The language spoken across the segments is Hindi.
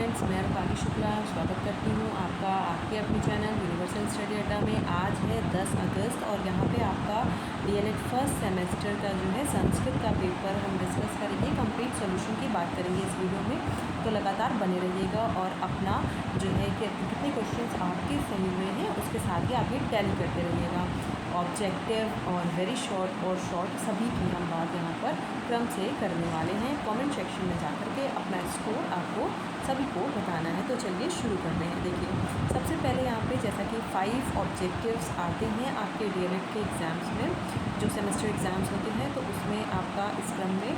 फ्रेंड्स, मैं रूपाली शुक्ला स्वागत करती हूँ आपका आपके अपने चैनल यूनिवर्सल स्टडी अड्डा में। आज है 10 अगस्त और यहाँ पे आपका डीएलएड फर्स्ट सेमेस्टर का जो है संस्कृत का पेपर हम डिस्कस करेंगे। कंप्लीट सॉल्यूशन की बात करेंगे इस वीडियो में, तो लगातार बने रहिएगा और अपना जो है कि कितने क्वेश्चंस आपके सही हुए हैं उसके साथ ही आगे टैली करते रहिएगा। ऑब्जेक्टिव और वेरी शॉर्ट और शॉर्ट सभी की हम बात यहाँ पर क्रम से करने वाले हैं। कमेंट सेक्शन में जाकर के अपना स्कोर आपको सभी को बताना है। तो चलिए शुरू करते हैं। देखिए, सबसे पहले यहाँ पे जैसा कि 5 ऑब्जेक्टिव्स आते हैं आपके डीएलएड के एग्ज़ाम्स में, जो सेमेस्टर एग्ज़ाम्स होते हैं, तो उसमें आपका इस क्रम में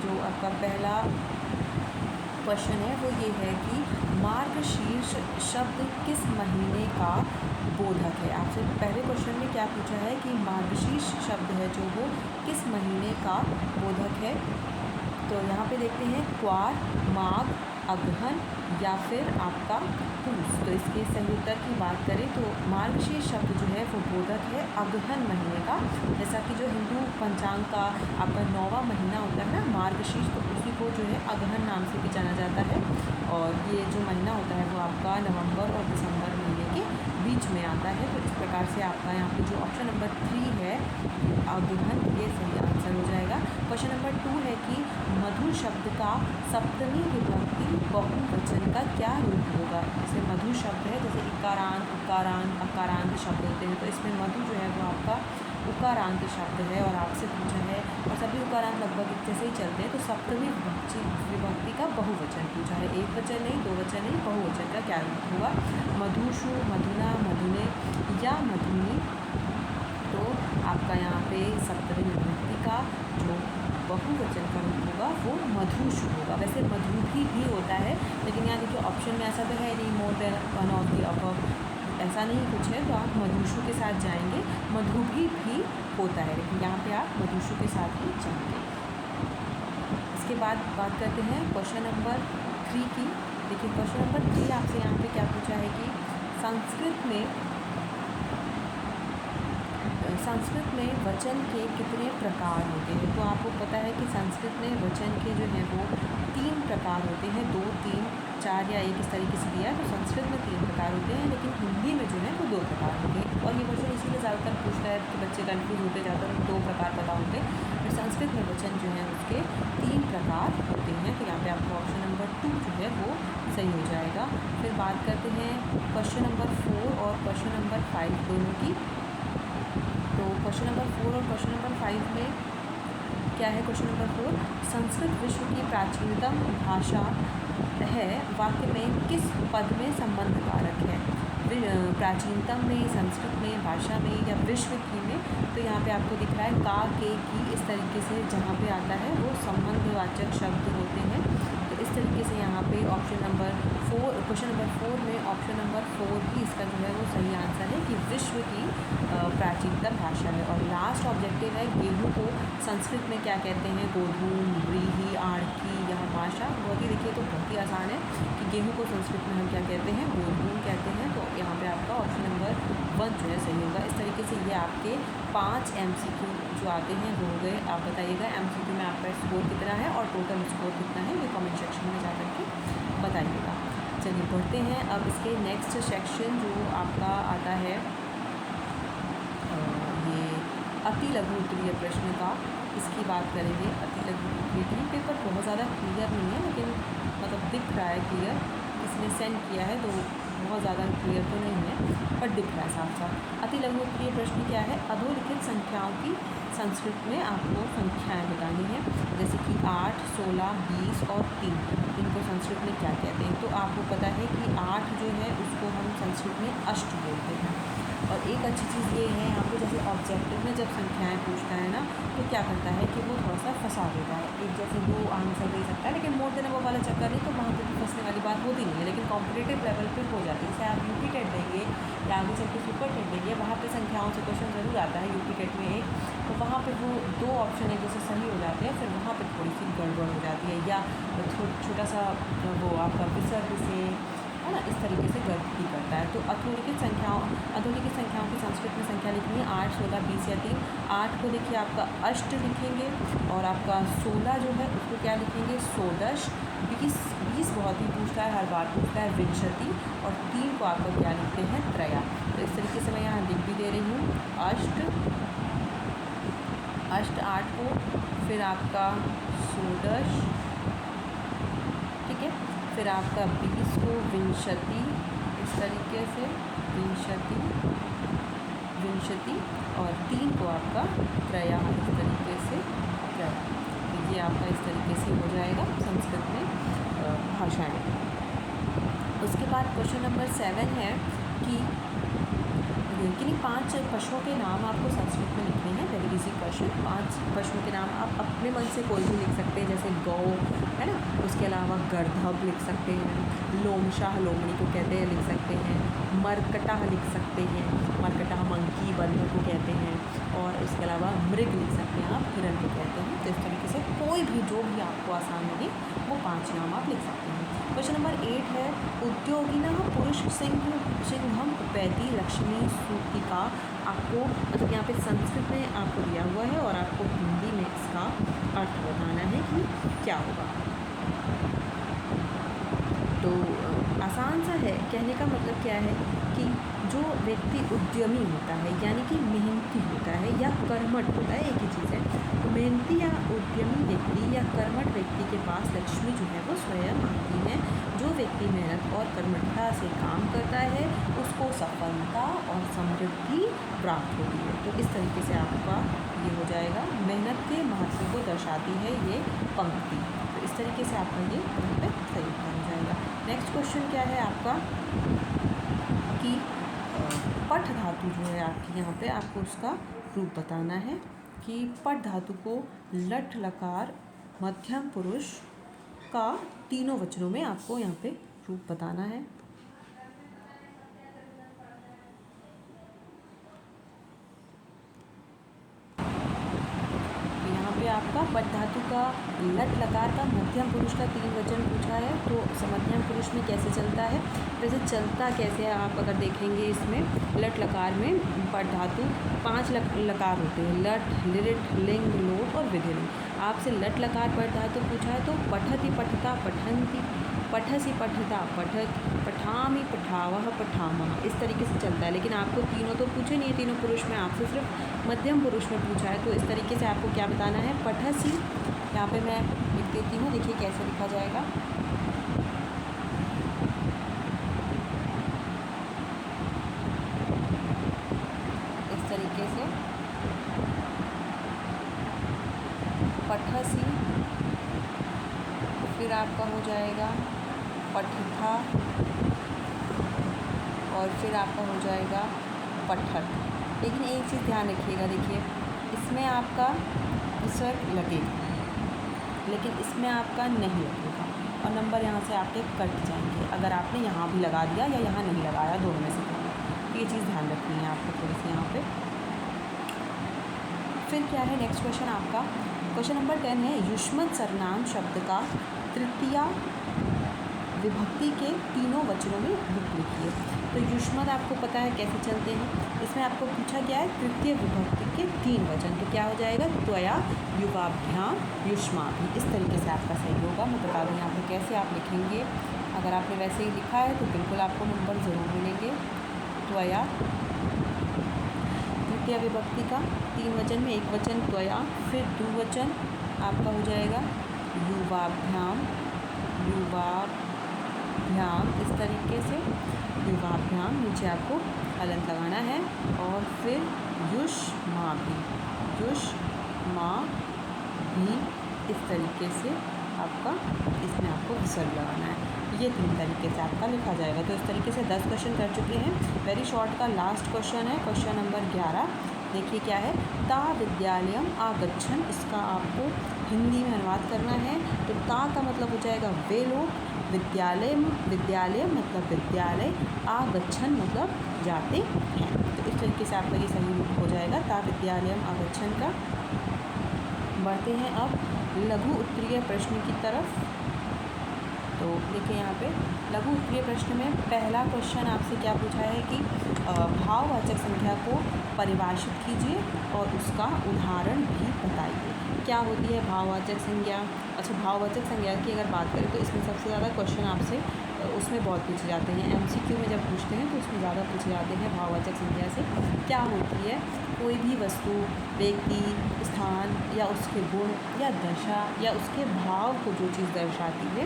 जो आपका पहला क्वेश्चन है वो ये है कि मार्गशीर्ष शब्द किस महीने का बोधक है। आपसे पहले क्वेश्चन में क्या पूछा है कि मार्गशीर्ष शब्द है जो वो किस महीने का बोधक है। तो यहाँ पे देखते हैं क्वार, माघ, अगहन या फिर आपका पूस। तो इसके सही उत्तर की बात करें तो मार्गशीर्ष शब्द जो है वो बोधक है अगहन महीने का। जैसा कि जो हिंदू पंचांग का आपका 9वां महीना होता है ना मार्गशीर्ष, तो उसी को जो है अगहन नाम से भी जाना जाता है। और ये जो महीना होता है वो आपका नवंबर और दिसंबर महीने के बीच में आता है। तो इस प्रकार से आपका यहाँ पे जो ऑप्शन नंबर 3 है अगहन, ये सही आंसर हो जाएगा। क्वेश्चन नंबर 2 है कि मधु शब्द का सप्तमी विभक्ति बहुवचन का क्या रूप होगा। जैसे मधु शब्द है, जैसे इकारांत, उकारांत, अकारांत शब्द होते हैं, तो इसमें मधु जो है वो आपका उकारांत शब्द है और आपसे पूछा है, और सभी उकारांत लगभग एक जैसे ही चलते हैं। तो सप्तमी विभक्ति का बहुवचन पूछा है, एक वचन नहीं, दो वचन नहीं, बहुवचन का क्या रूप होगा। मधुषु, मधुना, मधुने या मधुनी। तो आपका यहाँ पे सप्तमी विभक्ति का जो बहुवचन का रूप होगा वो मधुषु होगा। वैसे मधु भी होता है, लेकिन यहाँ देखिए ऑप्शन में ऐसा तो है नहीं more than one of the above, ऐसा नहीं कुछ है, तो आप मधुषु के साथ जाएंगे। मधु भी होता है, लेकिन यहाँ पे आप मधुषु के साथ ही जाएंगे। इसके बाद बात करते हैं क्वेश्चन नंबर 3 की। देखिए क्वेश्चन नंबर 3 आपसे यहाँ पे क्या पूछा है कि संस्कृत में वचन के कितने प्रकार होते हैं। तो आपको पता है कि संस्कृत में वचन के जो है वो 3 प्रकार होते हैं, 2, 3, 4 या 1 इस तरीके से दिया है। तो संस्कृत में 3 प्रकार होते हैं, लेकिन हिंदी में जो है वो 2 प्रकार होते हैं। और ये क्वेश्चन इसीलिए ज़्यादातर पूछता है कि बच्चे कन्फ्यूज होते जाते हैं, 2 प्रकार पता होते हैं। फिर संस्कृत में वचन जो है उसके 3 प्रकार होते हैं। तो यहाँ पे आपको ऑप्शन नंबर 2 जो है वो सही हो जाएगा। फिर बात करते हैं क्वेश्चन नंबर 4 और क्वेश्चन नंबर 5 दोनों की। तो क्वेश्चन नंबर 4 और क्वेश्चन नंबर 5 में क्या है। क्वेश्चन नंबर 4, संस्कृत विश्व की प्राचीनतम भाषा है, वाक्य में किस पद में संबंध कारक है। प्राचीनतम में, संस्कृत में, भाषा में या विश्व की में। तो यहाँ पे आपको दिख रहा है का, के, की, इस तरीके से जहाँ पे आता है वो संबंधवाचक शब्द होते हैं। तो इस तरीके से यहाँ पे ऑप्शन नंबर 4, क्वेश्चन नंबर 4 में ऑप्शन नंबर 4 ही इसका जो है वो सही आंसर है कि विश्व की प्राचीनतम भाषा है। और लास्ट ऑब्जेक्टिव है गेहूँ को संस्कृत में क्या कहते हैं। गोधूम, व्रीहि, आड़की या भाषा। बहुत ही देखिए तो बहुत ही आसान है कि गेहूँ को संस्कृत में हम क्या कहते हैं, गोधूम कहते हैं। तो यहाँ पे आपका ऑप्शन नंबर 1 जो है सही होगा। इस तरीके से ये आपके 5 MCQ जो आते हैं वो हो गए। आप बताइएगा MCQ में आपका स्कोर कितना है और टोटल स्कोर कितना है, ये कमेंट सेक्शन में जा करके बताइएगा। चलिए बढ़ते हैं अब इसके नेक्स्ट सेक्शन जो आपका आता है ये अति लघु उत्तरीय प्रश्न का। इसकी बात करेंगे। अति लघु उत्तरीय पेपर बहुत ज़्यादा क्लियर नहीं है, लेकिन मतलब दिख रहा है क्लियर, इसने सेंड किया है तो बहुत ज़्यादा क्लियर तो नहीं है पर दिख रहा है साफ साफ। अति लघु उत्तरीय प्रश्न क्या है। अधोलिखित संख्याओं की संस्कृत में आपको संख्याएं बतानी है, जैसे कि 8, 16, 20 और 3। इनको संस्कृत में क्या कहते हैं। तो आपको पता है कि 8 जो है उसको हम संस्कृत में अष्ट बोलते हैं। और एक अच्छी चीज़ ये है यहाँ पे, जैसे ऑब्जेक्टिव में जब संख्याएं पूछता है ना तो क्या करता है कि वो थोड़ा सा फंसा देता है। एक जैसे 2 आंसर दे सकता है, लेकिन मोर देन अबव वाला चक्कर नहीं, तो वहाँ पर भी फंसने वाली बात होती नहीं है। लेकिन कॉम्पिटिटिव लेवल पे हो जाती है। जैसे आप यूपी टेट देंगे या आगे चल के सुपर टेट देंगे, वहाँ पर संख्याओं से क्वेश्चन ज़रूर आता है यूपी टेट में एक, तो वहाँ पर वो 2 ऑप्शन एक जैसे सही हो जाते हैं, फिर वहाँ पर थोड़ी सी गड़बड़ हो जाती है, या छोटा सा वो आपका विसर्ग से है ना, इस तरीके से गलती करता है। तो अधोलिखित संख्याओं की संस्कृत में संख्या लिखनी है 8, 16, 20 या 3। 8 को देखिए आपका अष्ट लिखेंगे और आपका 16 जो है उसको क्या लिखेंगे, 16। 20 बहुत बहुत ही पूछता है, हर बार पूछता है विंशति, और 3 को आपका क्या लिखते हैं, त्रया। तो इस तरीके से मैं यहाँ लिख भी दे रही हूँ, अष्ट 8 को, फिर आपका षोडश, ठीक है, फिर आपका 20 को विंशति, इस तरीके से विंशति, और 3 को आपका त्रया, इस तरीके से त्रया। तो ये आपका इस तरीके से हो जाएगा संस्कृत में भाषाएं। उसके बाद क्वेश्चन नंबर 7 है कि किन्हीं 5 पशुओं के नाम आपको संस्कृत में लिखने हैं। Very easy question. 5 पशुओं के नाम आप अपने मन से कोई भी लिख सकते हैं, जैसे गौ है ना, उसके अलावा गर्दभ लिख सकते हैं, लोमशाह लोमड़ी को कहते हैं लिख सकते हैं, मरकटाह लिख सकते हैं, मरकटाह मंकी बंदर को कहते हैं, और इसके अलावा मृग लिख सकते हैं आप, हिरण को कहते हैं। तो इस तरीके से कोई भी जो भी आपको आसान लगे वो 5 नाम आप लिख सकते हैं। क्वेश्चन नंबर 8 है उद्योगिनः पुरुष सिंहम उपैति लक्ष्मी सूतिका। आपको मतलब यहाँ पे संस्कृत में आपको दिया हुआ है और आपको हिंदी में इसका अर्थ बताना है कि क्या होगा। तो आसान सा है, कहने का मतलब क्या है कि जो व्यक्ति उद्यमी होता है यानी कि मेहनती होता है या कर्मठ होता है, एक ही चीज़ है, तो मेहनती या उद्यमी व्यक्ति या कर्मठ व्यक्ति के पास लक्ष्मी जो है वो स्वयं आती है। जो व्यक्ति मेहनत और कर्मठता से काम करता है उसको सफलता और समृद्धि प्राप्त होती है। तो इस तरीके से आपका ये हो जाएगा, मेहनत के महत्व को दर्शाती है ये पंक्ति। तो इस तरीके से आपका ये सही उत्तर हो जाएगा। नेक्स्ट क्वेश्चन क्या है आपका कि पठ धातु जो है आपकी यहाँ पे आपको उसका रूप बताना है कि पठ धातु को लट लकार मध्यम पुरुष का तीनों वचनों में आपको यहाँ पे रूप बताना है। पे आपका पठ धातु का लट लकार का मध्यम पुरुष का 3 वचन पूछा है। तो मध्यम पुरुष में कैसे चलता है, वैसे चलता कैसे है आप अगर देखेंगे इसमें लट लकार में पठ धातु 5 लकार होते हैं, लट, लिट, लिंग, लोट और विधिलिंग। आपसे लट लकार पठ धातु पूछा है तो पठति पठता पठन्ति, पठसी पठता पठत, पठामि पठावह पठामः, इस तरीके से चलता है। लेकिन आपको तीनों तो पूछे नहीं है, तीनों पुरुष में, आपसे सिर्फ मध्यम पुरुष में पूछा है। तो इस तरीके से आपको क्या बताना है, पठसी, यहाँ पे मैं लिख देती हूँ, देखिए कैसे लिखा जाएगा। इस तरीके से पठसी, फिर आपका हो जाएगा पठथा, और फिर आपका हो जाएगा पठत। लेकिन एक चीज़ ध्यान रखिएगा, देखिए इसमें आपका विसर्ग लगेगा लेकिन इसमें आपका नहीं लगेगा और नंबर यहाँ से आपके कट जाएंगे अगर आपने यहाँ भी लगा दिया या यहाँ नहीं लगाया, दोनों में से कोई। तो ये चीज़ ध्यान रखनी है आपको थोड़ी सी यहाँ पे। फिर क्या है नेक्स्ट क्वेश्चन आपका, क्वेश्चन नंबर 10 है युष्मत् सर्वनाम शब्द का तृतीया विभक्ति के तीनों वचनों में रूप लिखिए। तो युष्मत् आपको पता है कैसे चलते हैं, इसमें आपको पूछा गया है तृतीय विभक्ति के 3 वचन। तो क्या हो जाएगा, त्वया, युवाभ्याम, युष्माभि। इस तरीके से आपका सही होगा। मैं बता दूँ यहाँ पे कैसे आप लिखेंगे। अगर आपने वैसे ही लिखा है तो बिल्कुल आपको नंबर ज़रूर मिलेंगे। त्वया, तृतीय विभक्ति का 3 वचन में एक वचन त्वया, फिर द्विवचन आपका हो जाएगा युवाभ्याम, युवाभ्याम, इस तरीके से युवाभ्याम, नीचे आपको हलंत लगाना है, और फिर युष्माभि, युष्माभि, इस तरीके से आपका इसमें आपको विसर्ग लगाना है। ये 3 तरीके से आपका लिखा जाएगा। तो इस तरीके से 10 क्वेश्चन कर चुके हैं। वेरी शॉर्ट का लास्ट क्वेश्चन है, क्वेश्चन नंबर 11। देखिए क्या है, ता विद्यालयम आगच्छन्, इसका आपको हिंदी में अनुवाद करना है। तो ता का मतलब हो जाएगा वे लोग, विद्यालय मतलब विद्यालय, आगच्छन् मतलब जाते हैं। तो इस तरीके से आपका ये सही हो जाएगा, ता विद्यालयम आगच्छन् का। बढ़ते हैं अब लघु उत्तरीय प्रश्न की तरफ। तो देखिए यहाँ पे लघु उत्तरीय प्रश्न में पहला क्वेश्चन आपसे क्या पूछा है कि भाववाचक संख्या को परिभाषित कीजिए और उसका उदाहरण भी बताइए। क्या होती है भाववाचक संज्ञा? अच्छा, भाववाचक संज्ञा की अगर बात करें तो इसमें सबसे ज़्यादा क्वेश्चन आपसे उसमें बहुत पूछे जाते हैं। MCQ में जब पूछते हैं तो उसमें ज़्यादा पूछे जाते हैं भाववाचक संज्ञा से क्या होती है। कोई भी वस्तु, व्यक्ति, स्थान या उसके गुण या दशा या उसके भाव को जो चीज़ दर्शाती है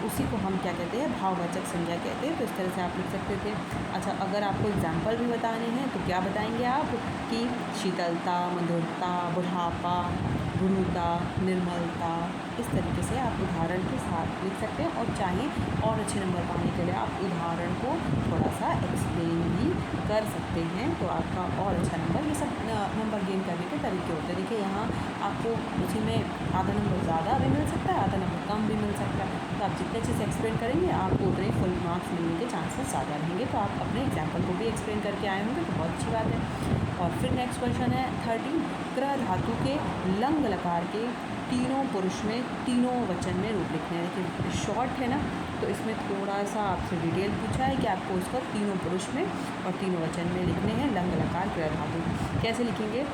उसी को हम क्या कहते हैं, भाववाचक संज्ञा कहते हैं। तो इस तरह से आप लिख सकते थे। अच्छा, अगर आपको एग्जाम्पल भी बताने हैं तो क्या बताएंगे आप कि शीतलता, मधुरता, बुढ़ापा, गुरुता, निर्मलता, इस तरीके से आप उदाहरण के साथ लिख सकते हैं। और चाहिए और अच्छे नंबर पाने के लिए आप उदाहरण को थोड़ा सा एक्सप्लेन भी कर सकते हैं, तो आपका और अच्छा नंबर, ये सब नंबर गेन करने के तरीके होते हैं। देखिए यहाँ आपको उसी में आधा नंबर ज़्यादा भी मिल सकता है, आधा नंबर कम भी मिल सकता है। तो आप जितने अच्छे से एक्सप्लेन करेंगे आपको उतने फुल मार्क्स मिलने के चांसेस ज़्यादा रहेंगे। तो आप अपने एग्जाम्पल को भी एक्सप्लेन करके आए होंगे तो बहुत अच्छी बात है। और फिर नेक्स्ट क्वेश्चन है 13, क्रय धातु के लंग लकार के तीनों पुरुष में तीनों वचन में रूप लिखने हैं। देखिए शॉर्ट है ना, तो इसमें थोड़ा सा आपसे डिटेल पूछा है कि आपको उसका तीनों पुरुष में और तीनों वचन में लिखने हैं लंग लकार क्रय धातु। कैसे लिखेंगे?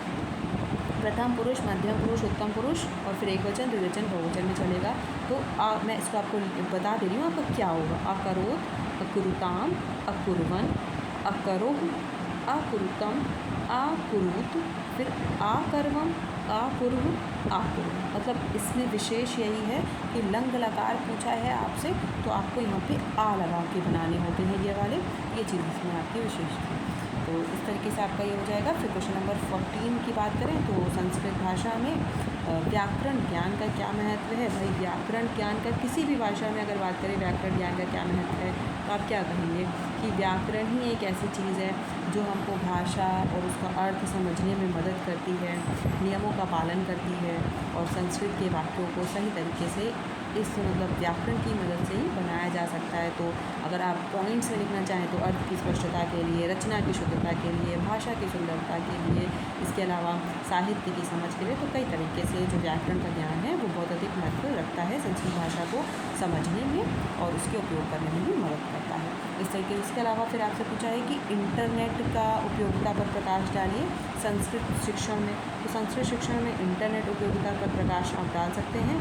प्रथम पुरुष, मध्यम पुरुष, उत्तम पुरुष और फिर एक वचन, द्विवचन, बहुवचन में चलेगा। तो मैं इसको आपको बता दे रही हूँ आपका क्या होगा। अकरोत, अकुरुताम, अकुर्वन, अकरोह, अकुरुतम, अकुरुत, फिर आकर्मम, आकुर्व, आकुर्व। मतलब इसमें विशेष यही है कि लंग लकार पूछा है आपसे तो आपको यहाँ पे आ लगा के बनाने होते हैं ये वाले, ये चीज़ इसमें आपकी विशेष है। तो इस तरीके से आपका ये हो जाएगा। फिर क्वेश्चन नंबर 14 की बात करें तो संस्कृत भाषा में व्याकरण ज्ञान का क्या महत्व है। भाई व्याकरण ज्ञान का किसी भी भाषा में अगर बात करें व्याकरण ज्ञान का क्या महत्व है तो आप क्या कहेंगे कि व्याकरण ही एक ऐसी चीज़ है जो हमको भाषा और उसका अर्थ समझने में मदद करती है, नियमों का पालन करती है और संस्कृत के वाक्यों को सही तरीके से इस व्याकरण की मदद से ही बनाया जा सकता है। तो अगर आप पॉइंट्स में लिखना चाहें तो अर्थ की स्पष्टता के लिए, रचना की शुद्धता के लिए, भाषा की सुंदरता के लिए, इसके अलावा साहित्य की समझ के लिए, तो कई तरीके से जो व्याकरण का ज्ञान है वो बहुत अधिक महत्व रखता है संस्कृत भाषा को समझने में और उसके उपयोग करने में भी मदद करता है। इस तरीके इसके अलावा फिर आपसे पूछा है कि इंटरनेट का उपयोगिता पर प्रकाश डालिए संस्कृत शिक्षण में। तो संस्कृत शिक्षण में इंटरनेट उपयोगिता पर प्रकाश आप डाल सकते हैं।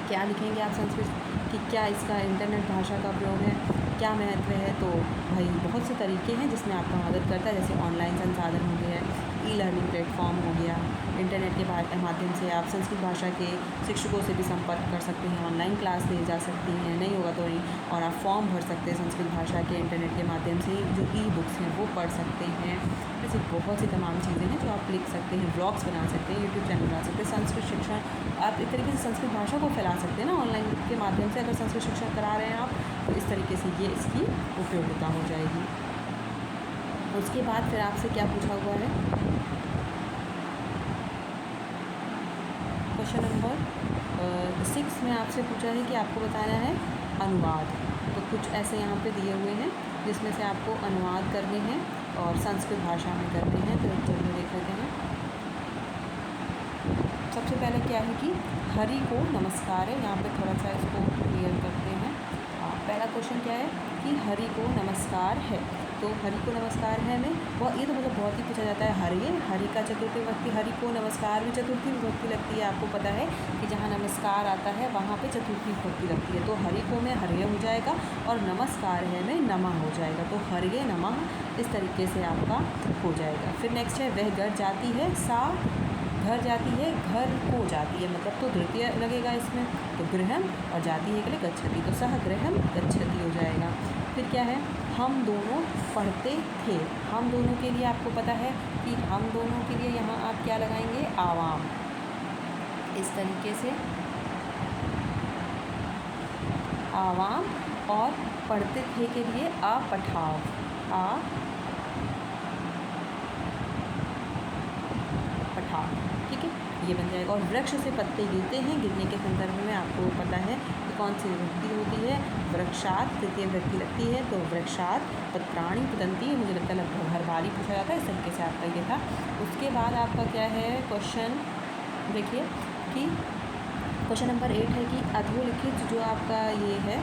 क्या लिखेंगे आप संस्कृत कि क्या इसका इंटरनेट भाषा का उपयोग है, क्या महत्व है। तो भाई बहुत से तरीके हैं जिसमें आपका मदद करता है, जैसे ऑनलाइन संसाधन हो गया, ई लर्निंग प्लेटफॉर्म हो गया, इंटरनेट के माध्यम से आप संस्कृत भाषा के शिक्षकों से भी संपर्क कर सकते हैं, ऑनलाइन क्लास ली जा सकती हैं, नहीं होगा तो नहीं, और आप फॉर्म भर सकते हैं संस्कृत भाषा के इंटरनेट के माध्यम से, जो ई बुक्स हैं वो पढ़ सकते हैं। ऐसी बहुत सी तमाम चीज़ें हैं जो आप लिख सकते हैं, ब्लॉग्स बना सकते हैं, यूट्यूब चैनल बना सकते हैं। संस्कृत शिक्षण आप एक तरीके से संस्कृत भाषा को फैला सकते हैं ना ऑनलाइन के माध्यम से। अगर संस्कृत शिक्षण करा रहे हैं आप तो इस तरीके से ये इसकी उपयोगिता हो जाएगी। उसके बाद फिर आपसे क्या पूछा हुआ है, क्वेश्चन नंबर 6 में आपसे पूछा है कि आपको बताना है अनुवाद। तो कुछ ऐसे यहाँ पे दिए हुए हैं जिसमें से आपको अनुवाद करने हैं और संस्कृत भाषा में करने हैं। तो चलिए देख लेते हैं। सबसे पहले क्या है कि हरि को नमस्कार है, यहाँ पे थोड़ा सा इसको क्लियर करते हैं। पहला क्वेश्चन क्या है कि हरि को नमस्कार है। तो हरि को नमस्कार है में ये तो मतलब बहुत ही पूछा जाता है। हरि का चतुर्थी विभक्ति, हरि को नमस्कार भी चतुर्थी विभक्ति लगती है। आपको पता है कि जहाँ नमस्कार आता है वहाँ पे चतुर्थी विभक्ति लगती है। तो हरि को में हर्य हो जाएगा और नमस्कार है में नमः हो जाएगा। तो हर्य नमः इस तरीके से आपका हो जाएगा। फिर नेक्स्ट है वह घर जाती है, सा घर जाती है, घर को जाती है, मतलब तो द्वितीय लगेगा इसमें, तो गृहम, और जाती है के लिए गच्छति, तो सह गृहम गच्छति हो जाएगा। फिर क्या है, हम दोनों पढ़ते थे। हम दोनों के लिए आपको पता है कि हम दोनों के लिए यहाँ आप क्या लगाएंगे, आवाम, इस तरीके से आवाम, और पढ़ते थे के लिए आ पठाव, आ पठाव, ठीक है, ये बन जाएगा। और वृक्ष से पत्ते गिरते हैं, गिरने के संदर्भ में आपको पता है कि कौन सी विभक्ति होती है, वृक्षात तृतीय विभक्ति लगती है। तो वृक्षात पत्राणि पतंती, मुझे लगता है लगभग हर बार ही पूछा जाता है, इस तरीके से आपका ये था। उसके बाद आपका क्या है क्वेश्चन, देखिए कि क्वेश्चन नंबर 8 है कि अधोलिखित जो आपका ये है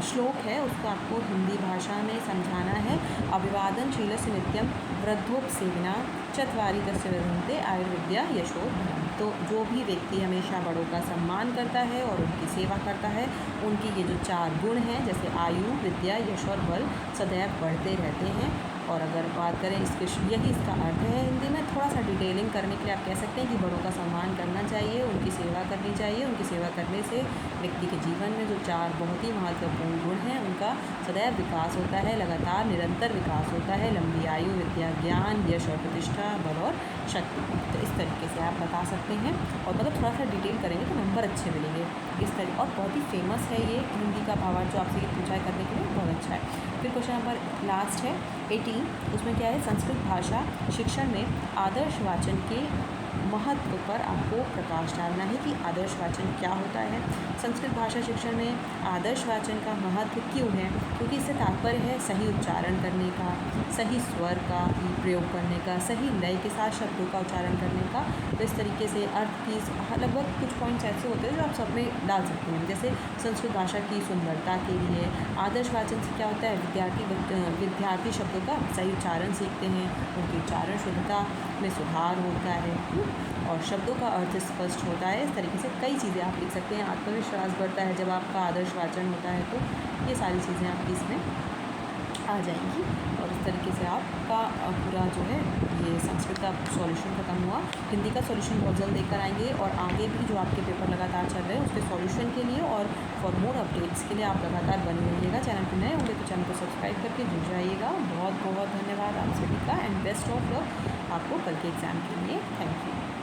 श्लोक है उसको आपको हिंदी भाषा में समझाना है। अभिवादनशीलस्य नित्यं वृद्धोपसेविना चत्वारि तस्य विधन्ते आयुर्विद्या यशोधर्म। तो जो भी व्यक्ति हमेशा बड़ों का सम्मान करता है और उनकी सेवा करता है, उनकी ये जो 4 गुण हैं जैसे आयु, विद्या, यश और बल सदैव बढ़ते रहते हैं। और अगर बात करें इसके यही इसका अर्थ है हिंदी में। थोड़ा सा डिटेलिंग करने के लिए आप कह सकते हैं कि बड़ों का सम्मान करना चाहिए, उनकी सेवा करनी चाहिए। उनकी सेवा करने से व्यक्ति के जीवन में जो 4 बहुत ही महत्वपूर्ण गुण हैं उनका सदैव विकास होता है, लगातार निरंतर विकास होता है। लंबी आयु, विद्या, ज्ञान, यश और प्रतिष्ठा, बल और शक्ति। तो इस तरीके से आप बता सकते हैं और मतलब थोड़ा सा डिटेल करेंगे तो नंबर अच्छे मिलेंगे इस तरीके। और बहुत ही फेमस है ये हिंदी का भावार्थ जो आपसे ये पूछा है करने के लिए, बहुत अच्छा है। फिर क्वेश्चन नंबर लास्ट है 18, उसमें क्या है, संस्कृत भाषा शिक्षण में आदर्श वाचन के महत्व पर आपको प्रकाश डालना है कि आदर्श वाचन क्या होता है। संस्कृत भाषा शिक्षण में आदर्श वाचन का महत्व क्यों है, क्योंकि इससे तात्पर्य है सही उच्चारण करने का, सही स्वर का प्रयोग करने का, सही लय के साथ शब्दों का उच्चारण करने का। तो इस तरीके से अर्थ की लगभग कुछ पॉइंट्स ऐसे होते हैं जो आप सब में डाल सकते हैं। जैसे संस्कृत भाषा की सुंदरता के लिए आदर्श वाचन से क्या होता है, विद्यार्थी शब्दों का सही उच्चारण सीखते हैं, उनकी उच्चारण शुद्धता में सुधार होता है और शब्दों का अर्थ स्पष्ट होता है। इस तरीके से कई चीज़ें आप लिख सकते हैं। आत्मविश्वास बढ़ता है जब आपका आदर्श वाचन होता है, तो ये सारी चीज़ें आपकी इसमें आ जाएंगी। और इस तरीके से आपका पूरा जो है ये संस्कृत का सॉल्यूशन खत्म हुआ। हिंदी का सॉल्यूशन बहुत जल्द देकर आएंगे और आगे भी जो आपके पेपर लगातार चल रहे हैं उसके सॉल्यूशन के लिए और फॉर मोर अपडेट्स के लिए आप लगातार बने रहिएगा। चैनल पर नए होंगे तो चैनल को सब्सक्राइब करके जुड़ जाइएगा। बहुत बहुत धन्यवाद आप सभी का एंड बेस्ट ऑफ लक आपको कल के एग्ज़ाम के लिए। Thank you.